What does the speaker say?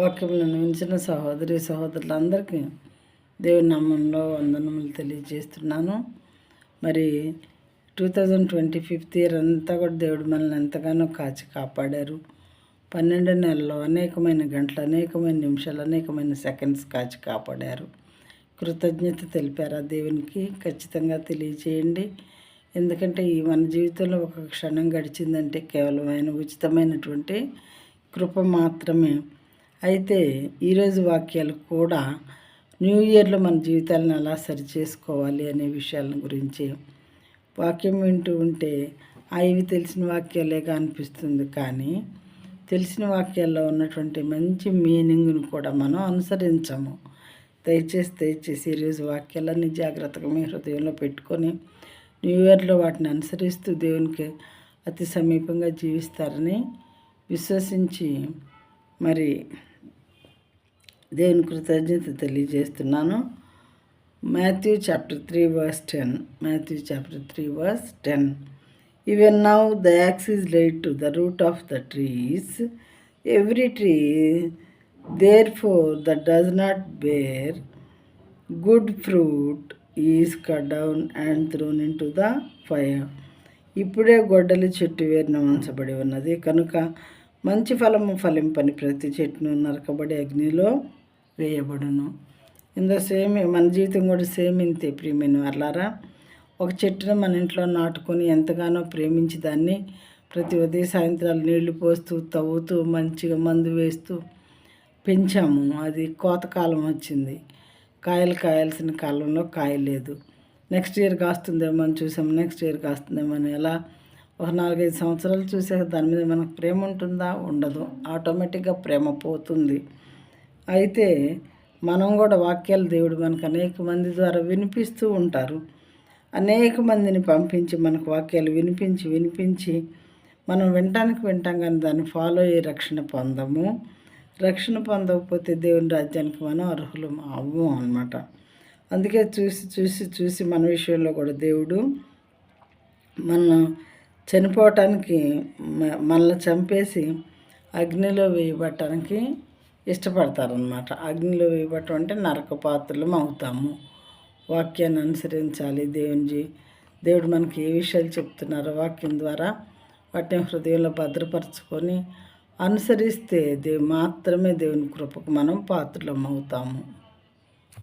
వాక్యములను వించిన సహోదరి సహోదరులందరికీ దేవుని నామంలో వందనములు తెలియజేస్తున్నాను. మరి 2025 ఇయర్ అంతా కూడా దేవుడు మనల్ని ఎంతగానో కాచి కాపాడారు. 12 నెలల్లో అనేకమైన గంటలు, అనేకమైన నిమిషాలు, అనేకమైన సెకండ్స్ కాచి కాపాడారు. కృతజ్ఞత తెలిపారా దేవునికి? ఖచ్చితంగా తెలియచేయండి. ఎందుకంటే ఈ మన జీవితంలో ఒక క్షణం గడిచిందంటే కేవలం ఆయన ఉచితమైనటువంటి కృప మాత్రమే. అయితే ఈరోజు వాక్యాలు కూడా న్యూ ఇయర్లో మన జీవితాలను ఎలా సరి చేసుకోవాలి అనే విషయాల గురించి వాక్యం వింటూ ఉంటే అవి తెలిసిన వాక్యాలేగా అనిపిస్తుంది. కానీ తెలిసిన వాక్యాల్లో ఉన్నటువంటి మంచి మీనింగ్ను కూడా మనం అనుసరించము. దయచేసి ఈరోజు వాక్యాలన్నీ జాగ్రత్తగా మీ హృదయంలో పెట్టుకొని న్యూ ఇయర్లో వాటిని అనుసరిస్తూ దేవునికి అతి సమీపంగా జీవిస్తారని విశ్వసించి మరి దేవుని కృతజ్ఞత తెలియజేస్తున్నాను. Matthew chapter 3 verse 10. Matthew chapter 3 verse 10. Even now the axe is laid to the root of the trees. Every tree, therefore, that does not bear good fruit is cut down and thrown into the fire. ఇప్పుడే గొడ్డలి చెట్టు వేరున ఉంచబడి ఉన్నది కనుక మంచి ఫలము ఫలింపని ప్రతి చెట్టును నరకబడి అగ్నిలో వేయబడును. ఇంత సేమ్ మన జీవితం కూడా సేమ్ ఇంతే ప్రియమైన వాళ్ళారా. ఒక చెట్టును మన ఇంట్లో నాటుకొని ఎంతగానో ప్రేమించి దాన్ని ప్రతి ఉదయం సాయంత్రాలు నీళ్లు పోస్తూ తవ్వుతూ మంచిగా మందు వేస్తూ పెంచాము. అది కోతకాలం వచ్చింది. కాయలు కాయాల్సిన కాలంలో కాయలేదు. నెక్స్ట్ ఇయర్ కాస్తుందేమో అని చూసాము. నెక్స్ట్ ఇయర్ కాస్తుందేమో అని ఎలా ఒక 4-5 సంవత్సరాలు చూసాక దాని మీద మనకు ప్రేమ ఉంటుందా? ఉండదు. ఆటోమేటిక్గా ప్రేమ పోతుంది. అయితే మనం కూడా వాక్యాలు దేవుడు మనకు అనేక మంది ద్వారా వినిపిస్తూ ఉంటారు. అనేక మందిని పంపించి మనకు వాక్యాలు వినిపించి మనం వింటాం కానీ దాన్ని ఫాలో అయ్యి రక్షణ పొందము. రక్షణ పొందకపోతే దేవుని రాజ్యానికి మనం అర్హులు అవ్వము అన్నమాట. అందుకే చూసి మన విషయంలో కూడా దేవుడు మన చనిపోవటానికి మనల్ని చంపేసి అగ్నిలో వేయబట్టడానికి ఇష్టపడతారనమాట. అగ్నిలో వేయబట్టం అంటే నరక పాత్రలం అవుతాము. వాక్యాన్ని అనుసరించాలి. దేవుడు మనకి ఏ విషయాలు చెప్తున్నారో వాక్యం ద్వారా వాటిని హృదయంలో భద్రపరచుకొని అనుసరిస్తే మాత్రమే దేవుని కృపకు మనం పాత్రలం అవుతాము.